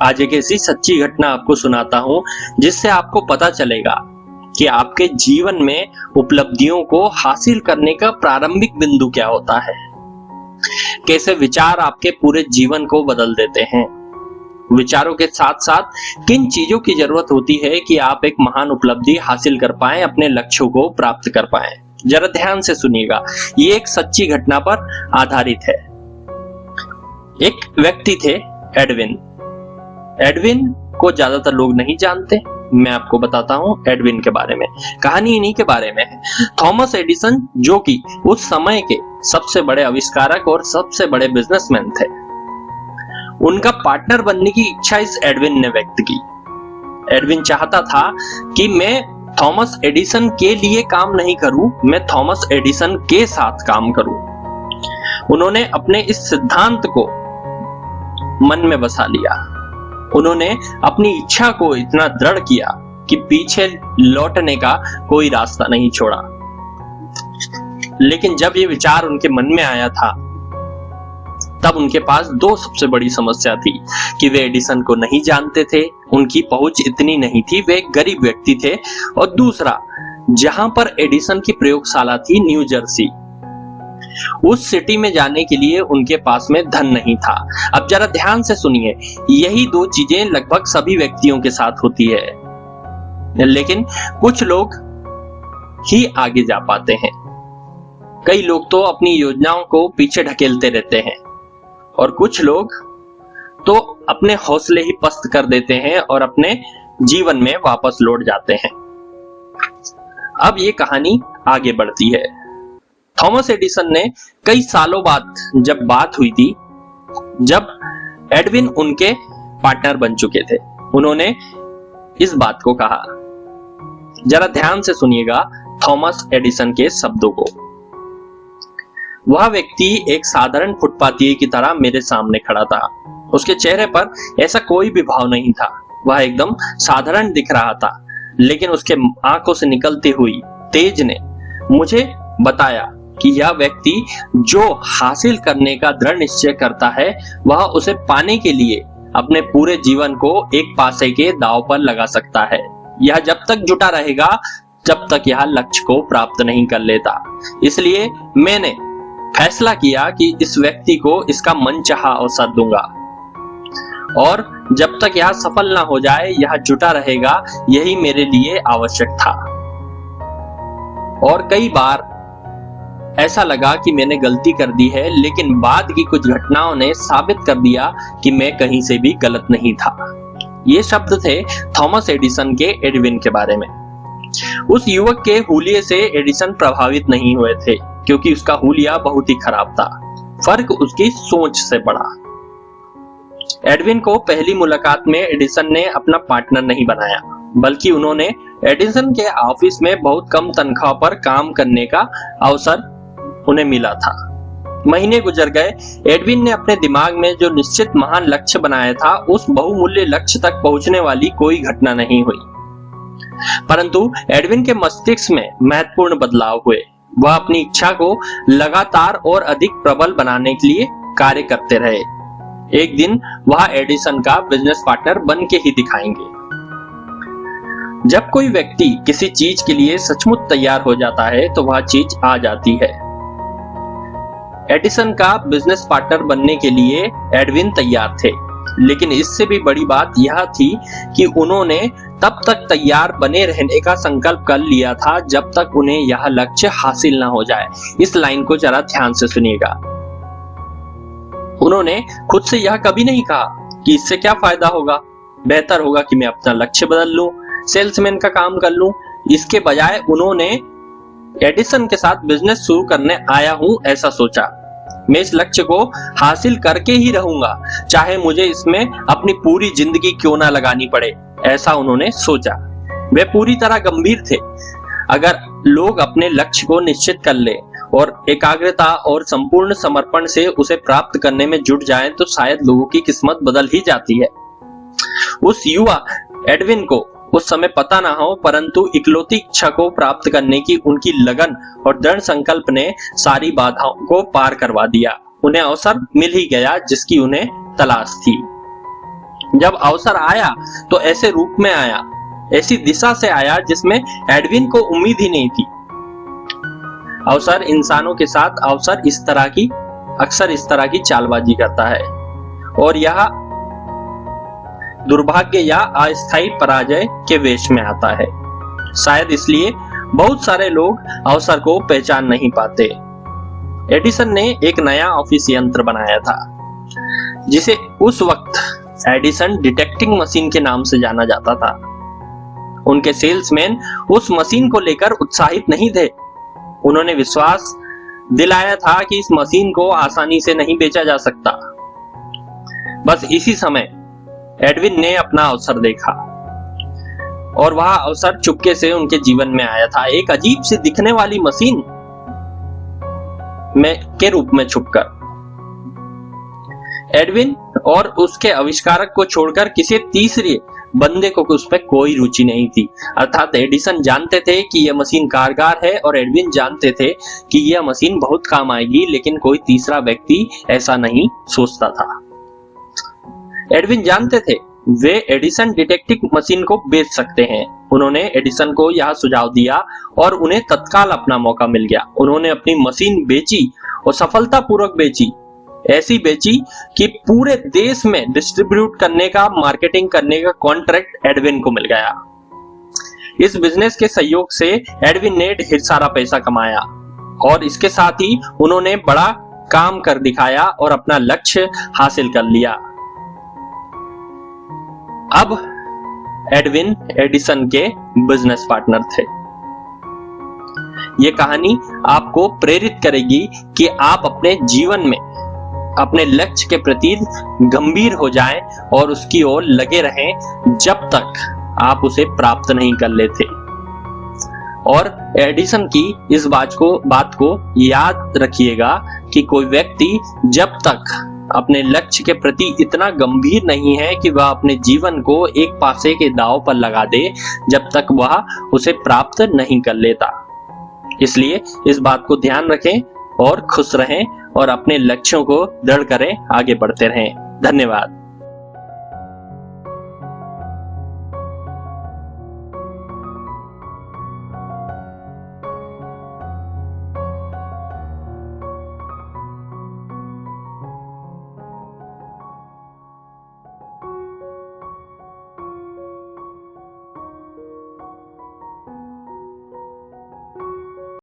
आज एक ऐसी सच्ची घटना आपको सुनाता हूं जिससे आपको पता चलेगा कि आपके जीवन में उपलब्धियों को हासिल करने का प्रारंभिक बिंदु क्या होता है। कैसे विचार आपके पूरे जीवन को बदल देते हैं। विचारों के साथ साथ किन चीजों की जरूरत होती है कि आप एक महान उपलब्धि हासिल कर पाएं, अपने लक्ष्यों को प्राप्त कर पाएं। जरा ध्यान से सुनिएगा, ये एक सच्ची घटना पर आधारित है। एक व्यक्ति थे एडविन। एडविन को ज्यादातर लोग नहीं जानते। मैं आपको बताता हूं एडविन के बारे में। कहानी इन्हीं के बारे में है। थॉमस एडिसन, जो कि उस समय के सबसे बड़े आविष्कारक और सबसे बड़े बिजनेसमैन थे, उनका पार्टनर बनने की इच्छा इस एडविन ने व्यक्त की। एडविन चाहता था कि मैं थॉमस एडिसन के लिए काम नहीं करूं, मैं थॉमस एडिसन के साथ काम करूं। उन्होंने अपने इस सिद्धांत को मन में बसा लिया। उन्होंने अपनी इच्छा को इतना दृढ़ किया कि पीछे लौटने का कोई रास्ता नहीं छोड़ा। लेकिन जब ये विचार उनके मन में आया था, तब उनके पास दो सबसे बड़ी समस्या थी कि वे एडिसन को नहीं जानते थे, उनकी पहुंच इतनी नहीं थी, वे एक गरीब व्यक्ति थे, और दूसरा, जहां पर एडिसन की प्रयोगशाला थी, न्यू जर्सी, उस सिटी में जाने के लिए उनके पास में धन नहीं था। अब जरा ध्यान से सुनिए, यही दो चीजें लगभग सभी व्यक्तियों के साथ होती है, लेकिन कुछ लोग ही आगे जा पाते हैं। कई लोग तो अपनी योजनाओं को पीछे ढकेलते रहते हैं और कुछ लोग तो अपने हौसले ही पस्त कर देते हैं और अपने जीवन में वापस लौट जाते हैं। अब ये कहानी आगे बढ़ती है। थॉमस एडिसन ने कई सालों बाद जब बात हुई थी, जब एडविन उनके पार्टनर बन चुके थे, उन्होंने इस बात को कहा। जरा ध्यान से सुनिएगा थॉमस एडिसन के शब्दों को। वह व्यक्ति एक साधारण फुटपाथी की तरह मेरे सामने खड़ा था। उसके चेहरे पर ऐसा कोई भी भाव नहीं था। वह एकदम साधारण दिख रहा था, लेकिन उसके आंखों से निकलती हुई तेज ने मुझे बताया कि यह व्यक्ति जो हासिल करने का दृढ़ निश्चय करता है, वह उसे पाने के लिए अपने पूरे जीवन को एक पासे के दांव पर लगा सकता है। यह जब तक जुटा रहेगा, जब तक यह लक्ष्य को प्राप्त नहीं कर लेता। इसलिए मैंने फैसला किया कि इस व्यक्ति को इसका मनचाहा अवसर दूंगा, और जब तक यह सफल ना हो जाए, यह जुटा रहेगा। यही मेरे लिए आवश्यक था। और कई बार ऐसा लगा कि मैंने गलती कर दी है, लेकिन बाद की कुछ घटनाओं ने साबित कर दिया कि मैं कहीं से भी गलत नहीं था। ये शब्द थे थॉमस एडिसन के एडविन के बारे में। उस युवक के हुलिये से एडिसन प्रभावित नहीं हुए थे, क्योंकि उसका हुलिया बहुत ही खराब था। फर्क उसकी सोच से पड़ा। एडविन को पहली मुलाकात में एडिसन ने अपना पार्टनर नहीं बनाया, बल्कि उन्होंने एडिसन के ऑफिस में बहुत कम तनख्वाह पर काम करने का अवसर उन्हें मिला था। महीने गुजर गए। एडविन ने अपने दिमाग में जो निश्चित महान लक्ष्य बनाया था, उस बहुमूल्य लक्ष्य तक पहुंचने वाली कोई घटना नहीं हुई। परंतु एडविन के मस्तिष्क में महत्वपूर्ण बदलाव हुए। वह अपनी इच्छा को लगातार और अधिक प्रबल बनाने के लिए कार्य करते रहे। एक दिन वह एडिसन का बिजनेस पार्टनर बन के ही दिखाएंगे। जब कोई व्यक्ति किसी चीज के लिए सचमुच तैयार हो जाता है, तो वह चीज आ जाती है। एडिसन का बिजनेस पार्टनर बनने के लिए एडविन तैयार थे, लेकिन इससे भी बड़ी बात यह थी कि उन्होंने तब तक तैयार बने रहने का संकल्प कर लिया था जब तक उन्हें यह लक्ष्य हासिल ना हो जाए। इस लाइन को जरा ध्यान से सुनिएगा। उन्होंने खुद से यह कभी नहीं कहा कि इससे क्या फायदा होगा, बेहतर होगा कि मैं अपना लक्ष्य बदल लूं, सेल्समैन का काम कर लूं। इसके बजाय उन्होंने एडिसन के साथ बिजनेस शुरू करने आया हूं ऐसा सोचा। मैं इस लक्ष्य को हासिल करके ही रहूंगा, चाहे मुझे इसमें अपनी पूरी जिंदगी क्यों ना लगानी पड़े, ऐसा उन्होंने सोचा। वे पूरी तरह गंभीर थे। अगर लोग अपने लक्ष्य को निश्चित कर ले और एकाग्रता और संपूर्ण समर्पण से उसे प्राप्त करने में जुट जाएं, तो शायद लोगों की किस्मत बदल ही जाती है। उस युवा एडविन को उस समय पता ना हो, परंतु इकलौती इच्छा को प्राप्त करने की उनकी लगन और दृढ़ संकल्प ने सारी बाधाओं को पार करवा दिया। उन्हें अवसर मिल ही गया जिसकी उन्हें तलाश थी। जब अवसर आया तो ऐसे रूप में आया, ऐसी दिशा से आया जिसमें एडविन को उम्मीद ही नहीं थी। अवसर इंसानों के साथ अक्सर इस तरह की चालबाजी करता है और यह दुर्भाग्य या अस्थायी पराजय के वेश में आता है। शायद इसलिए बहुत सारे लोग अवसर को पहचान नहीं पाते। एडिसन ने एक नया ऑफिस यंत्र बनाया था जिसे उस वक्त एडिसन डिटेक्टिंग मशीन के नाम से जाना जाता था। उनके सेल्समैन उस मशीन को लेकर उत्साहित नहीं थे। उन्होंने विश्वास दिलाया था कि इस मशीन को आसानी से नहीं बेचा जा सकता। बस इसी समय एडविन ने अपना अवसर देखा और वह अवसर चुपके से उनके जीवन में आया था, एक अजीब सी दिखने वाली मशीन के रूप में छुपकर। एडविन और उसके आविष्कारक को छोड़कर किसी तीसरे बंदे को उस पर कोई रुचि नहीं थी। अर्थात एडिसन जानते थे कि यह मशीन कारगर है और एडविन जानते थे कि यह मशीन बहुत काम आएगी, लेकिन कोई तीसरा व्यक्ति ऐसा नहीं सोचता था। एडविन जानते थे वे एडिसन डिटेक्टिव मशीन को बेच सकते हैं। उन्होंने एडिसन को यह सुझाव दिया और उन्हें तत्काल अपना मौका मिल गया। उन्होंने अपनी मशीन बेची और सफलतापूर्वक बेची। ऐसी बेची कि पूरे देश में डिस्ट्रीब्यूट करने का, मार्केटिंग करने का कॉन्ट्रैक्ट एडविन को मिल गया। इस बिजनेस के सहयोग से एडविन ने ढेर सारा पैसा कमाया और इसके साथ ही उन्होंने बड़ा काम कर दिखाया और अपना लक्ष्य हासिल कर लिया। अब एडविन एडिसन के बिजनेस पार्टनर थे। यह कहानी आपको प्रेरित करेगी कि आप अपने जीवन में अपने लक्ष्य के प्रति गंभीर हो जाएं और उसकी ओर लगे रहें जब तक आप उसे प्राप्त नहीं कर लेते। और एडिसन की इस बात को याद रखिएगा कि कोई व्यक्ति जब तक अपने लक्ष्य के प्रति इतना गंभीर नहीं है कि वह अपने जीवन को एक पासे के दांव पर लगा दे, जब तक वह उसे प्राप्त नहीं कर लेता। इसलिए इस बात को ध्यान रखें और खुश रहें और अपने लक्ष्यों को दृढ़ करें, आगे बढ़ते रहें। धन्यवाद।